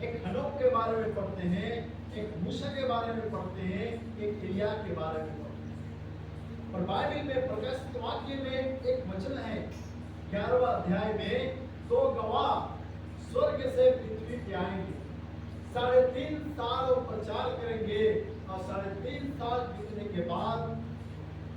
एक हनोक के बारे में पढ़ते हैं, एक मूसा के बारे में पढ़ते हैं, एक एलिया के बारे में पढ़ते हैं। और बाइबल में प्रकाशित वाक्य में एक वचन है 11वां अध्याय में, दो गवाह स्वर्ग से पृथ्वी पे आएंगे, 3.5 साल वो प्रचार करेंगे और 3.5 साल बीतने के बाद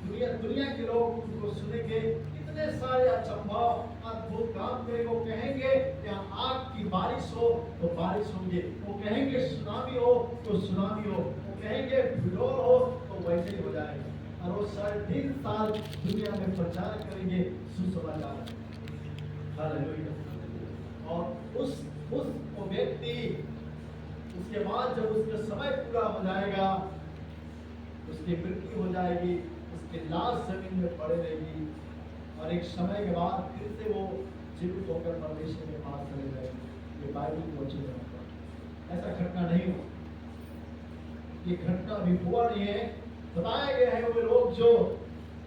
दुनिया के लोग उनको सुनेंगे। कितने सारे अचंभव अद्भुत काम करेंगे। वो कहेंगे यहाँ आग की बारिश हो तो बारिश होंगे, वो कहेंगे सुनामी हो तो सुनामी हो, वो कहेंगे बिडोर हो तो वैसे ही हो जाएगा। और वो 3.5 साल दुनिया में प्रचार करेंगे सुसमाचार। हालेलुया। और उस वो व्यक्ति उसके बाद जब उसका समय पूरा हो जाएगा, उसकी मृत्यु हो जाएगी, उसकी लाश जमीन में पड़े रहेगी और एक समय के बाद फिर से वो जीवित होकर परमेश्वर के पास चले जाएंगे। ये बाइबल को अच्छी तरह ऐसा घटना नहीं हुआ, ये घटना अभी हुआ नहीं है। बताया गया है वे लोग जो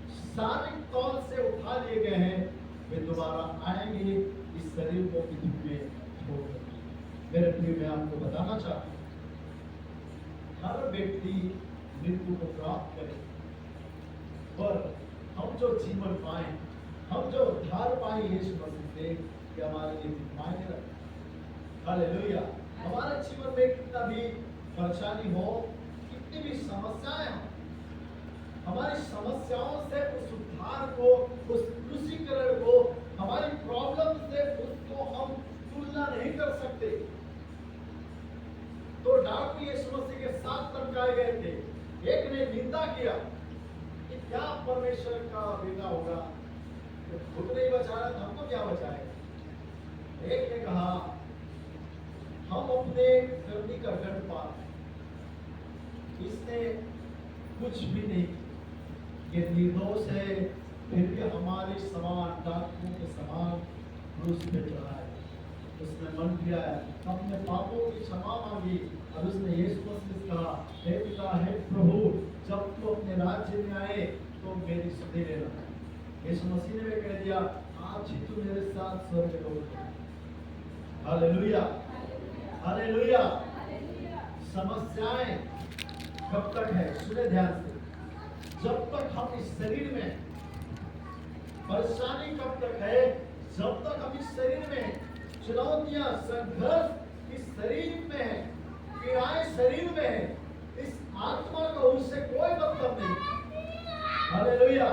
शारीरिक तौर से उठा लिए गए हैं वे दोबारा आएंगे इस शरीर को पृथ्वी में छोड़कर। मेरे प्रिय, मैं आपको बताना चाहता हूँ हर व्यक्ति मृत्यु को प्राप्त करे, पर हम जो जीवन पाए, हम जो उद्धार पाए यीशु मसीह से, ये हमारे लिए मायने रखता है। हालेलुया। हमारे जीवन में कितना भी परेशानी हो, कितनी भी समस्याएं हो, हमारी समस्याओं से उस उद्धार को, उस क्रूसीकरण को, हमारी प्रॉब्लम से उसको हम तुलना नहीं कर सकते। तो डाकू यीशु मसीह के साथ धमकाए गए थे। एक ने निंदा किया कि क्या परमेश्वर का बेटा होगा, तो खुद नहीं बचा रहा, हमको क्या बचाएगा। एक ने कहा हम अपने करनी का दंड पाते, इसने कुछ भी नहीं किया, ये निर्दोष है, फिर भी हमारे समान डाकुओं के समान क्रूस पे चढ़ा है। उसने मन किया है, अपने पापों की क्षमा मांगी और उसने यीशु मसीह से कहा, हे पिता, हे प्रभु, जब तू अपने राज्य में आए तो मेरी सुधि लेना। यीशु मसीह ने भी कह दिया, आज ही तू मेरे साथ स्वर्ग में होगा। Hallelujah, hallelujah. समस्याएं कब तक है? सुने ध्यान से। जब तक हम इस शरीर में, परेशानी कब तक है? जब तक हम इस शरीर में, चुनौतियां, संघर्ष इस शरीर में है, पीड़ाएं शरीर में है, इस आत्मा का उससे कोई मतलब नहीं। हालेलुया।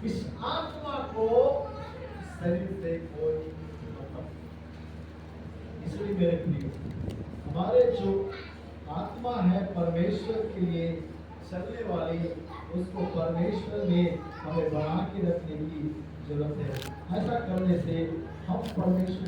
इस आत्मा को शरीर से कोई मतलब नहीं। इसलिए मेरे प्रिय, हमारे जो आत्मा है परमेश्वर के लिए चलने वाली, उसको परमेश्वर में हमें बना के रखने की जरूरत है। ऐसा करने से हम परमेश्वर